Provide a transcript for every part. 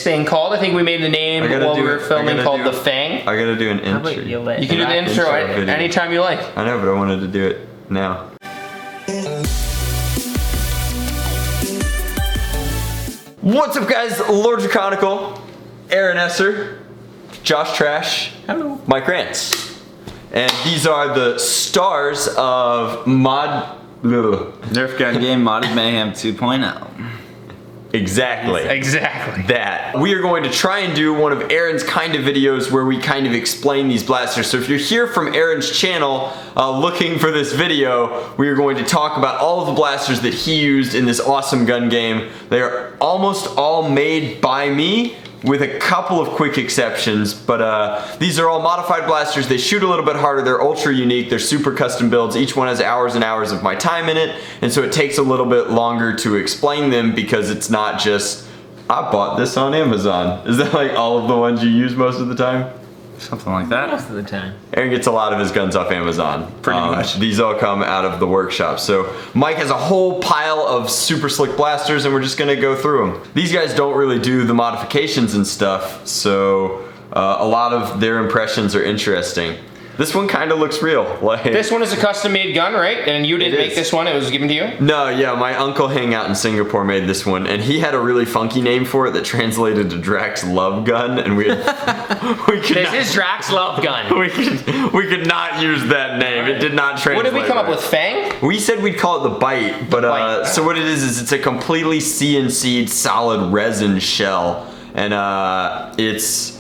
this thing called? I think we made the name while we were filming called The Fang. I gotta do an intro. You can do the intro anytime you like. I know, but I wanted to do it now. What's up, guys? Lord Draconical, Aaron Esser, Josh Trash, hello, Mike Rance. And these are the stars of Nerf Gun Game modded Mayhem 2.0. Exactly. Exactly. That. We are going to try and do one of Aaron's kind of videos where we kind of explain these blasters. So if you're here from Aaron's channel looking for this video, we are going to talk about all of the blasters that he used in this awesome gun game. They are almost all made by me, with a couple of quick exceptions, but these are all modified blasters. They shoot a little bit harder, they're ultra unique, they're super custom builds. Each one has hours and hours of my time in it, and so it takes a little bit longer to explain them because it's not just, I bought this on Amazon. Is that like all of the ones you use most of the time? Something like that. Most of the time. Aaron gets a lot of his guns off Amazon. Pretty much. These all come out of the workshop. So Mike has a whole pile of super slick blasters and we're just gonna go through them. These guys don't really do the modifications and stuff, so a lot of their impressions are interesting. This one kind of looks real. Like, this one is a custom made gun, right? And you didn't make this one, it was given to you? No, yeah, my uncle hanging out in Singapore made this one, and he had a really funky name for it that translated to Drac's Love Gun, and we This is Drac's Love Gun. we could not use that name. It did not translate. What did we come up with, Fang? We said we'd call it the Bite, but so what it is it's a completely CNC'd solid resin shell, and it's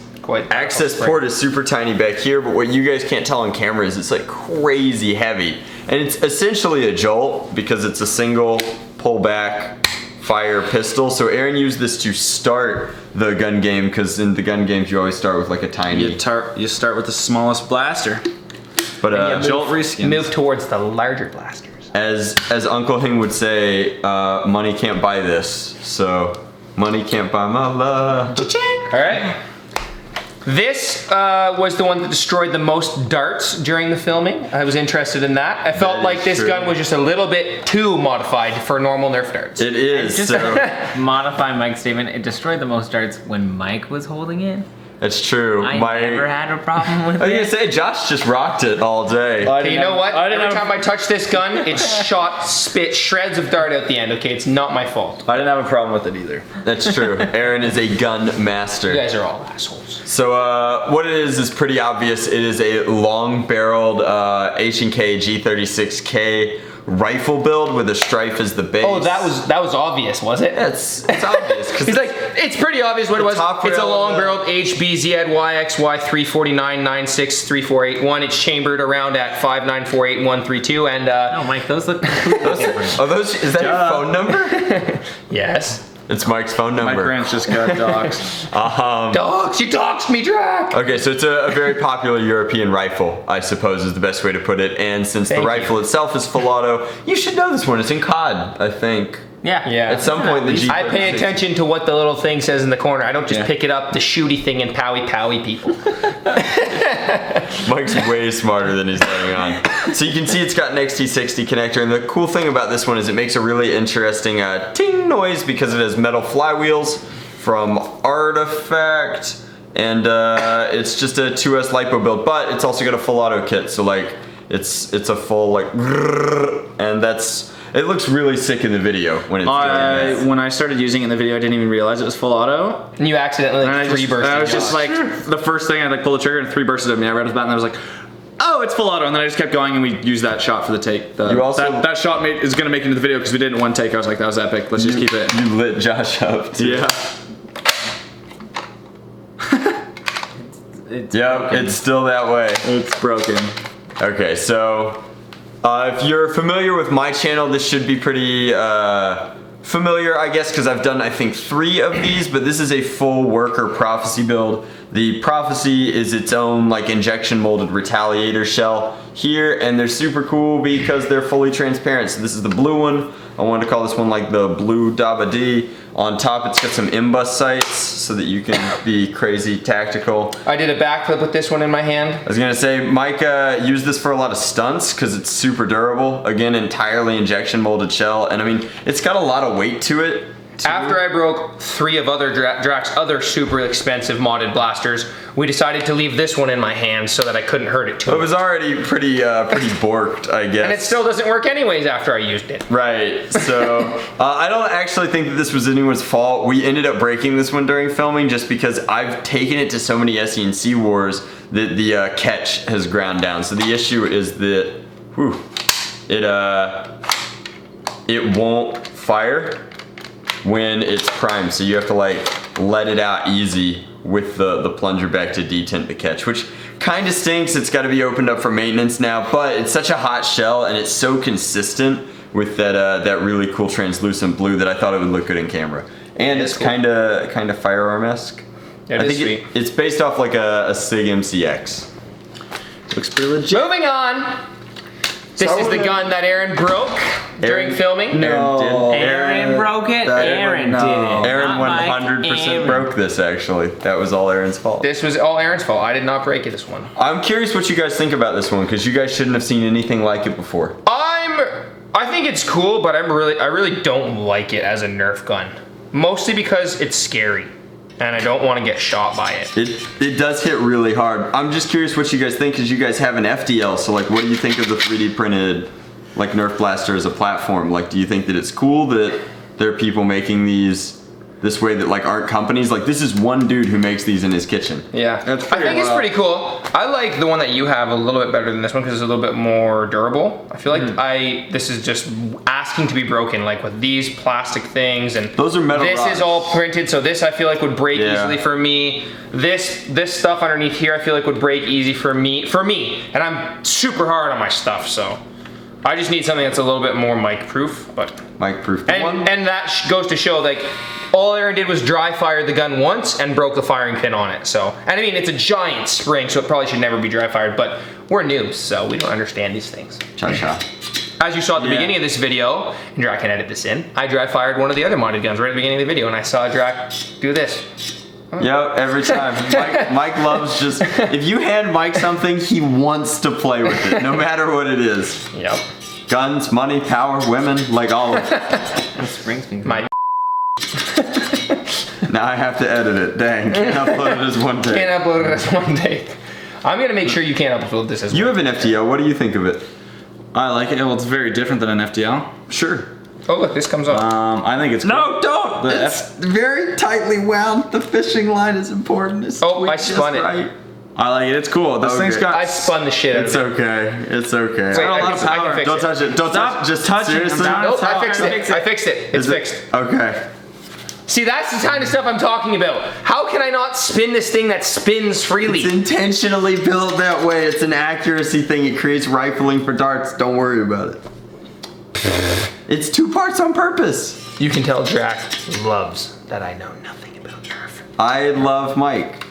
access port is super tiny back here, but what you guys can't tell on camera is it's like crazy heavy, and it's essentially a jolt because it's a single pull back fire pistol. So Aaron used this to start the gun game, because in the gun games you always start with like a tiny. You start with the smallest blaster, but jolt reskins. Move towards the larger blasters. As Uncle Hing would say, money can't buy this. So money can't buy my love. Cha-ching! All right. This was the one that destroyed the most darts during the filming. I was interested in that. I felt like this gun was just a little bit too modified for normal Nerf darts. It is. Just modify Mike's statement. It destroyed the most darts when Mike was holding it. That's true. I never had a problem with it. I was gonna say, Josh just rocked it all day. Okay, you know what? Every time I touch this gun, it spit shreds of dart out the end. Okay, it's not my fault. I didn't have a problem with it either. That's true. Aaron is a gun master. You guys are all assholes. So what it is pretty obvious. It is a long-barreled H&K G36K rifle build with a strife as the base. Oh, that was obvious, was it? It's obvious. He's like, it's pretty obvious what it was. It's a long-barreled HBZYXY 349-96-3481. It's chambered around at 5948132, and no, Mike, those look completely different. Are those? Is that your phone number? Yes. It's Mike's phone number. My grants just got doxed. Dogs, you doxed me, Drac! Okay, so it's a very popular European rifle, I suppose is the best way to put it. And since the rifle itself is full auto, you should know this one. It's in COD, I think. Yeah. At some point, the G36. I pay attention to what the little thing says in the corner. I don't just pick it up, the shooty thing, and powy people. Mike's way smarter than he's letting on. So you can see it's got an XT60 connector, and the cool thing about this one is it makes a really interesting ting noise because it has metal flywheels from Artifact, and it's just a 2S LiPo build, but it's also got a full auto kit, so like it's a full like, and it looks really sick in the video when it's doing this. When I started using it in the video, I didn't even realize it was full auto. And you accidentally three bursted. I was just like, the first thing I like pulled the trigger and three bursted at me. I read it back and I was like, oh, it's full auto. And then I just kept going and we used that shot for the take. That shot is gonna make it into the video because we did it in one take. I was like, that was epic. Let's just keep it. You lit Josh up too. Yeah. It's still that way. It's broken. Okay, so if you're familiar with my channel, this should be pretty familiar, I guess, because I've done, I think, 3 of these, but this is a full worker Prophecy build. The Prophecy is its own like injection molded retaliator shell here, and they're super cool because they're fully transparent. So this is the blue one. I wanted to call this one like the blue Daba D. On top it's got some imbus sights so that you can be crazy tactical. I did a backflip with this one in my hand. I was gonna say, Mike used this for a lot of stunts because it's super durable. Again, entirely injection molded shell, and I mean, it's got a lot of weight to it. After I broke 3 of other Drac's other super expensive modded blasters, we decided to leave this one in my hands so that I couldn't hurt it too much. It was already pretty borked, I guess. And it still doesn't work anyways after I used it. Right, so I don't actually think that this was anyone's fault. We ended up breaking this one during filming just because I've taken it to so many SE&C wars that the catch has ground down. So the issue is that, it won't fire when it's primed, so you have to like let it out easy with the plunger back to detent the catch, which kind of stinks. It's got to be opened up for maintenance now, but it's such a hot shell and it's so consistent with that really cool translucent blue that I thought it would look good in camera. And it's cool. kind of firearm-esque. I think it's based off like a SIG MCX. Looks pretty legit. Moving on. This is the gun that Aaron broke during filming. No. Aaron broke it. Aaron did it. Aaron 100% broke this, actually. That was all Aaron's fault. This was all Aaron's fault. I did not break this one. I'm curious what you guys think about this one, because you guys shouldn't have seen anything like it before. I think it's cool, but I really don't like it as a Nerf gun. Mostly because it's scary. And I don't want to get shot by it. It does hit really hard. I'm just curious what you guys think, because you guys have an FDL, so like what do you think of the 3D printed like Nerf blaster as a platform? Like, do you think that it's cool that there are people making these this way that like aren't companies? Like, this is one dude who makes these in his kitchen. Yeah, I think it's pretty cool. I like the one that you have a little bit better than this one because it's a little bit more durable. I feel like this is just asking to be broken, like with these plastic things, and those are metal rods. Is all printed, so this I feel like would break easily for me. This stuff underneath here I feel like would break easy for me, and I'm super hard on my stuff, so I just need something that's a little bit more mic-proof, but mic-proof. And that goes to show, like, all Aaron did was dry fire the gun once and broke the firing pin on it. So, and I mean, it's a giant spring, so it probably should never be dry fired, but we're noobs, so we don't understand these things. Cha-cha. As you saw at the beginning of this video, and Drac can edit this in, I dry fired one of the other modded guns right at the beginning of the video, and I saw Drac do this. Yep, every time. Mike loves just, if you hand Mike something, he wants to play with it, no matter what it is. Yep. Guns, money, power, women, like all of it. This brings me My Now I have to edit it. Dang, can't upload it as one take. Can't upload it as one take. I'm gonna make sure you can't upload this as one. You have an FDL, what do you think of it? I like it. Well, it's very different than an FDL. Sure. Oh look, this comes up. I think it's cool. No, don't! It's very tightly wound. The fishing line is important. It's I spun it. Right. I like it. It's cool. This thing's got. I spun the shit out of it. It's okay. It's okay. Wait, I can fix Don't it. touch it. Don't touch it. Just touch it. Seriously? Nope, I fixed it. I fixed it. It's fixed. Okay. See, that's the kind of stuff I'm talking about. How can I not spin this thing that spins freely? It's intentionally built that way. It's an accuracy thing. It creates rifling for darts. Don't worry about it. It's 2 parts on purpose. You can tell Drac loves that I know nothing about Nerf. I love Mike.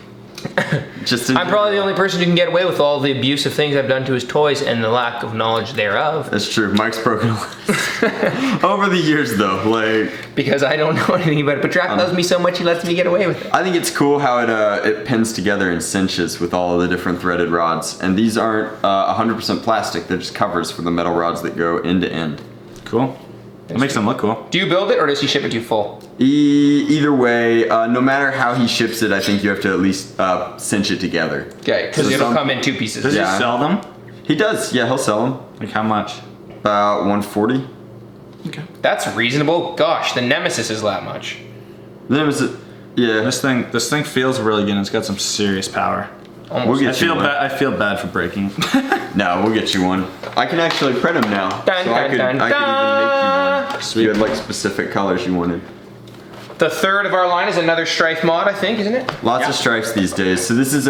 I'm probably the only person who can get away with all the abusive things I've done to his toys and the lack of knowledge thereof. That's true. Mike's broken over the years though, like, because I don't know anything about it. But Drac loves me so much he lets me get away with it. I think it's cool how it pins together and cinches with all of the different threaded rods. And these aren't 100% plastic. They're just covers for the metal rods that go end to end. Cool. It makes them look cool. Do you build it or does he ship it to you full? Either way, no matter how he ships it, I think you have to at least cinch it together. Okay, because it'll come in 2 pieces. Does he sell them? He does, yeah, he'll sell them. Like how much? About 140. Okay. That's reasonable. Gosh, the Nemesis is that much. The Nemesis, yeah. This thing feels really good. It's got some serious power. We'll get you one. I feel bad for breaking. No, we'll get you one. I can actually print them now. Dun, so I could even make you one. Sweet. You had like specific colors you wanted. The third of our line is another strife mod, I think, isn't it? Lots of stripes these days. So this is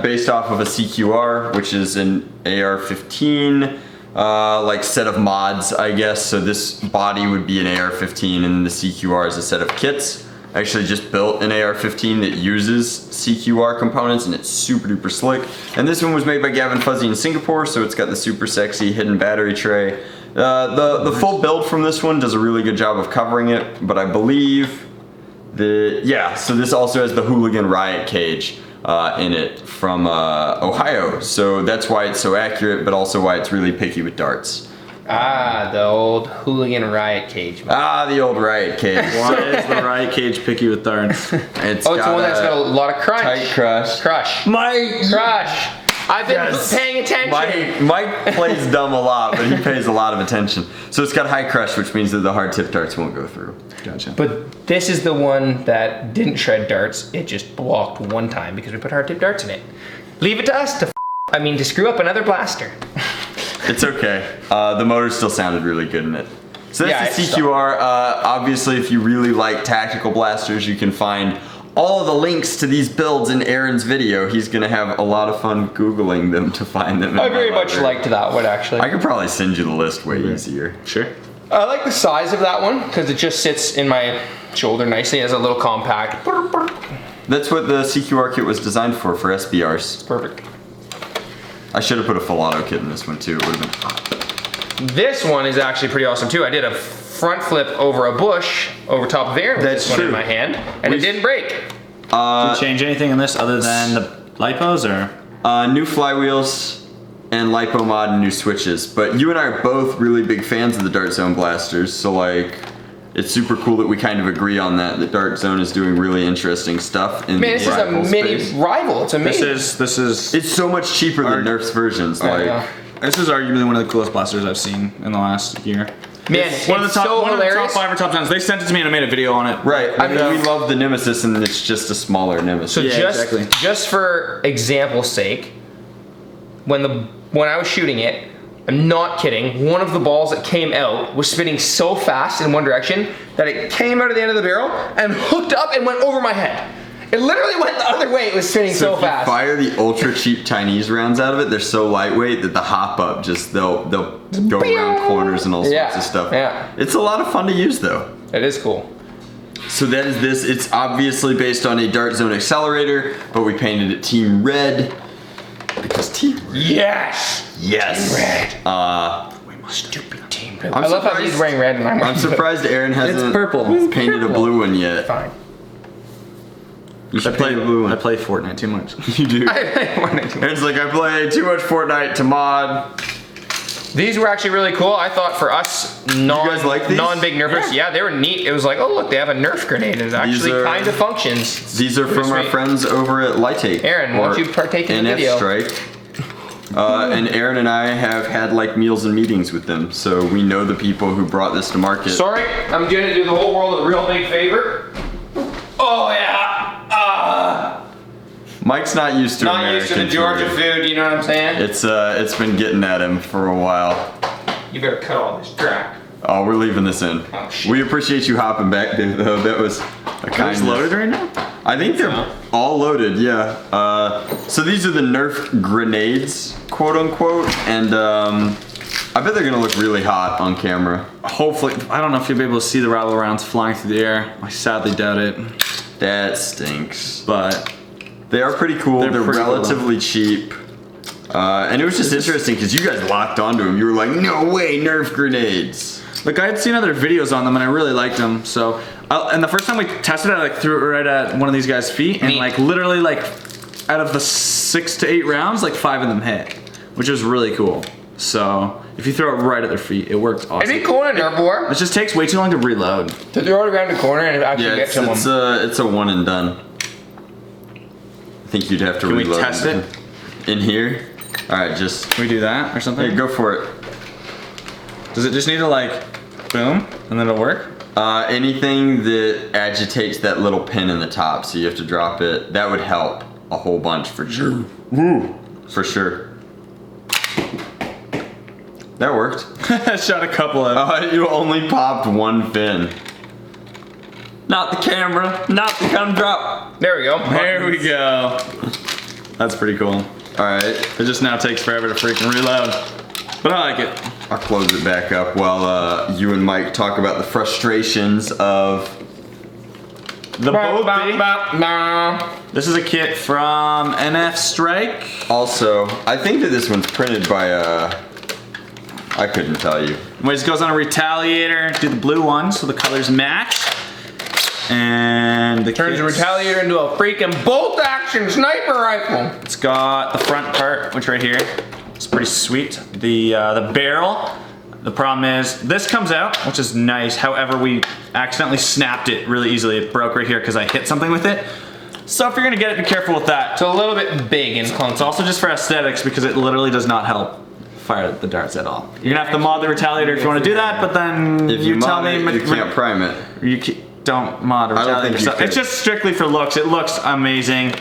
based off of a CQR, which is an AR-15 like set of mods, I guess. So this body would be an AR-15 and the CQR is a set of kits. I actually just built an AR-15 that uses CQR components and it's super duper slick. And this one was made by Gavin Fuzzy in Singapore, so it's got the super sexy hidden battery tray. The full build from this one does a really good job of covering it, but I believe so this also has the Hooligan Riot cage in it from Ohio. So that's why it's so accurate, but also why it's really picky with darts. Ah, the old hooligan riot cage. Ah, the old riot cage. Why is the riot cage picky with darts? It's Oh, it's the one that's got a lot of crunch. tight crush. Crush. Mike. Crush. I've been Yes. paying attention. Mike plays dumb a lot, but he pays a lot of attention. So it's got high crush, which means that the hard tip darts won't go through. Gotcha. But this is the one that didn't shred darts. It just blocked one time because we put hard tip darts in it. Leave it to us to screw up another blaster. It's okay. The motor still sounded really good in it. So that's the CQR. Obviously, if you really like tactical blasters, you can find all of the links to these builds in Aaron's video. He's gonna have a lot of fun Googling them to find them. I very much liked that one, actually. I could probably send you the list way easier. Sure. I like the size of that one because it just sits in my shoulder nicely as a little compact. That's what the CQR kit was designed for SBRs. Perfect. I should have put a full auto kit in this one too. It would have been hot. This one is actually pretty awesome too. I did a front flip over a bush over top of Aaron with That's this one true. in my hand, and it didn't break. Did you change anything in this other than the lipos, or? New flywheels and lipo mod and new switches. But you and I are both really big fans of the Dart Zone blasters, so like, it's super cool that we kind of agree on that. The Dart Zone is doing really interesting stuff in Man, this is a rival mini space. rival. It's amazing. This is It's so much cheaper than Nerf's versions. I know. Like, this is arguably one of the coolest blasters I've seen in the last year. Man, One of the top, so one of the top hilarious. 5 or top 10s. They sent it to me and I made a video on it. right. I mean, know. we love the Nemesis, and it's just a smaller Nemesis. So Yeah, exactly. just for example's sake, when I was shooting it, I'm not kidding, one of the balls that came out was spinning so fast in one direction that it came out of the end of the barrel and hooked up and went over my head. It literally went the other way. It was spinning so if you fast. fire the ultra cheap Chinese rounds out of it, they're so lightweight that the hop up just they'll go around corners and all sorts of stuff. Yeah. It's a lot of fun to use though. It is cool. So that is this. It's obviously based on a Dart Zone accelerator, but we painted it Team Red because Team Red. Yes. Yes. Team Red. Stupid Team Red. I'm I love how surprised- he's wearing red and I'm I'm surprised Aaron hasn't purple. painted a blue one yet. Fine. You should paint a blue I one. play Fortnite too much. You do. I wanted to. Aaron's like, I play too much Fortnite to mod. These were actually really cool. I thought for us guys like these? non-big Nerfers, yeah, they were neat. It was like, oh look, they have a Nerf grenade. It actually are- kind of functions. These are from our Sweet. friends over at Lightake. Aaron, why don't you partake in the NF video? Strike. And Aaron and I have had like meals and meetings with them, so we know the people who brought this to market. Sorry, I'm gonna do the whole world a real big favor. Oh yeah. Mike's not used to Not American used to the Georgia food, you know what I'm saying? It's been getting at him for a while. You better cut all this Drac. Oh, we're leaving this in. Oh, shit. We appreciate you hopping back, Dave, though. That was a Are kind these loaded right now? I think they're So. all loaded, yeah. So these are the Nerf grenades, quote unquote, and I bet they're gonna look really hot on camera. Hopefully. I don't know if you'll be able to see the rival rounds flying through the air. I sadly doubt it. That stinks. But They are pretty cool. They're pretty cool, relatively cheap. And it was just interesting because you guys locked onto them. You were like, no way, Nerf grenades. like I had seen other videos on them and I really liked them. So, and the first time we tested it, I like threw it right at one of these guys' feet, and Neat. like literally like out of the 6 to 8 rounds, like 5 of them hit, which was really cool. So if you throw it right at their feet, it worked awesome. It'd be cool in a Nerf war It just takes way too long to reload. to throw it around the corner and actually Yeah, get someone. it's a one and done. I think you'd have to Can we reload test it? in here. All right, just Can we do that or something? hey, go for it. Does it just need to like boom and then it'll work? Anything that agitates that little pin in the top, so you have to drop it. That would help a whole bunch for sure. Woo, for sure. That worked. I shot a couple of. You only popped one fin. Not the camera, not the gun drop. There we go. There we go. That's pretty cool. All right, It just now takes forever to freaking reload. But I like it. I'll close it back up while you and Mike talk about the frustrations of the boat. This is a kit from NF Strike. Also, I think that this one's printed by I couldn't tell you. Anyways, it goes on a retaliator. Do the blue one so the colors match. And the Turns the kit's- Retaliator into a freaking bolt-action sniper rifle. It's got the front part, which right here. It's pretty sweet. The barrel The problem is, this comes out, which is nice. However, we accidentally snapped it really easily. It broke right here because I hit something with it. So if you're gonna get it, be careful with that. It's a little bit big and clunky. It's also just for aesthetics because it literally does not help fire the darts at all. You're gonna have to mod the retaliator if you want to do that, but then If you tell me you can't prime it. You don't mod a retaliator stuff. It's just strictly for looks. It looks amazing.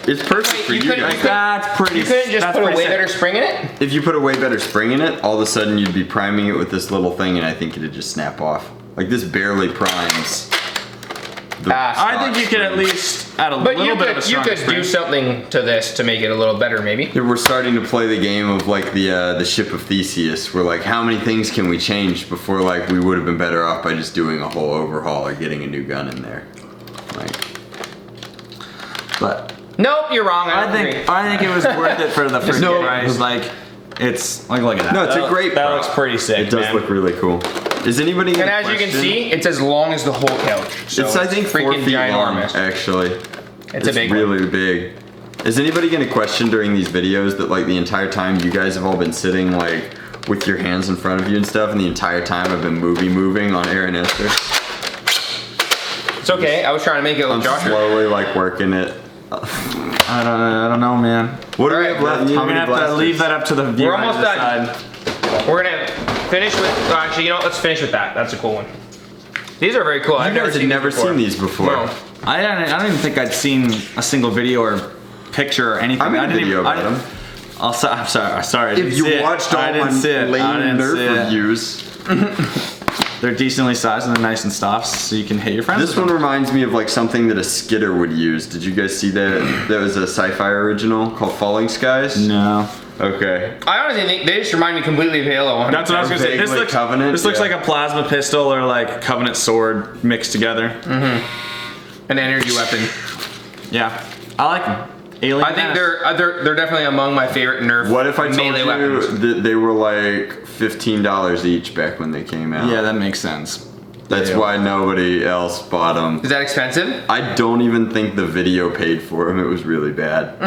It's perfect for you guys. That's pretty. You couldn't just put a way better spring in it? If you put a way better spring in it, all of a sudden you'd be priming it with this little thing and I think it'd just snap off. Like this barely primes. I think you could at least add a little bit of a stronger you could do something to this to make it a little better, maybe. Yeah, we're starting to play the game of like the ship of Theseus. We're like, how many things can we change before like we would have been better off by just doing a whole overhaul or getting a new gun in there? Like, but nope, you're wrong. I think it was worth it for the first price. Like, it's like look at that. No, it's a great. That looks pretty sick. It does look really cool. Is anybody? And as you can see, it's as long as the whole couch. So it's I think 4 feet long, actually. It's a big really big. Is anybody gonna question during these videos that like the entire time you guys have all been sitting like with your hands in front of you and stuff, and the entire time I've been moving on Aaron Esser? It's okay. I was trying to make it look I'm slowly like working it. I don't know, man. What do we have left? You're gonna have to leave that up to the viewer. We're almost done. We're gonna finish with. Actually, you know what? Let's finish with that. That's a cool one. These are very cool. You guys have never seen these before. No. I don't even think I'd seen a single video or picture or anything. I made a video about them. I'm sorry. If you watched all my lame Nerf reviews. They're decently sized and they're nice and soft, so you can hit your friends. This one reminds me of like something that a skidder would use. Did you guys see that? That was a sci-fi original called Falling Skies. No. Okay. I honestly think they just remind me completely of Halo. That's what I was gonna say. This looks like a plasma pistol or like Covenant sword mixed together. Mm-hmm. An energy weapon. Yeah, I like them. Alien. I think they're definitely among my favorite Nerf. What if I told melee you weapons. that they were like $15 each back when they came out? Yeah, that makes sense. That's why nobody else bought them. Is that expensive? I don't even think the video paid for them. It was really bad.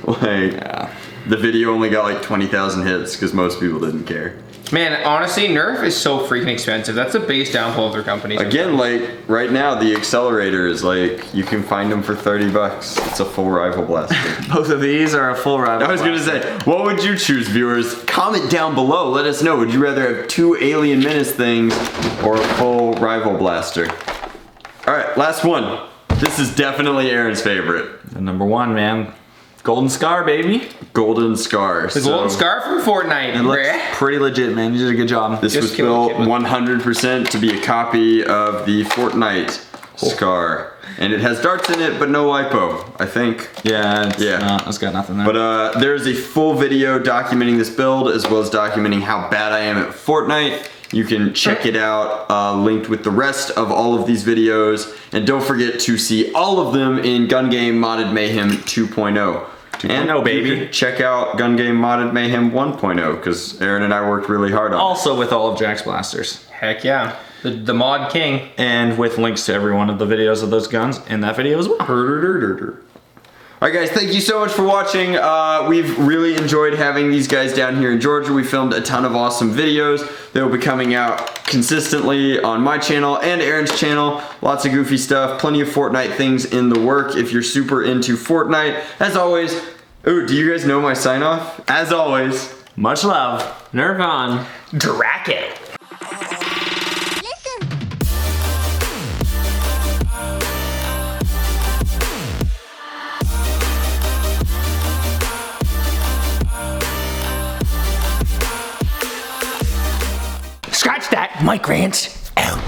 Like, the video only got like 20,000 hits because most people didn't care. Man, honestly, Nerf is so freaking expensive. That's the base downfall of their company. Again, like right now, the accelerator is like you can find them for $30. It's a full rifle blaster. Both of these are a full rifle. I was gonna say, what would you choose, viewers? Comment down below. Let us know. Would you rather have 2 Alien Menace things or a full rifle blaster? All right, last one. This is definitely Aaron's favorite. The number one, man. Golden Scar, baby. Golden Scar. The Golden Scar from Fortnite. It looks pretty legit, man. You did a good job. This was built 100% to be a copy of the Fortnite Scar. And it has darts in it, but no lipo, I think. Yeah, it's got nothing there. But there's a full video documenting this build, as well as documenting how bad I am at Fortnite. You can check it out, linked with the rest of all of these videos. And don't forget to see all of them in Gun Game Modded Mayhem 2.0. 2.0, baby. You can check out Gun Game Modded Mayhem 1.0, because Aaron and I worked really hard on it. Also with all of Jack's blasters. Heck yeah. The mod king. And with links to every one of the videos of those guns in that video as well. Alright guys, thank you so much for watching. We've really enjoyed having these guys down here in Georgia. We filmed a ton of awesome videos. They will be coming out consistently on my channel and Aaron's channel. Lots of goofy stuff, plenty of Fortnite things in the work if you're super into Fortnite. As always, ooh, do you guys know my sign off? As always, much love. Nerf Gun. Drac it. Scratch that, Mike Rance out.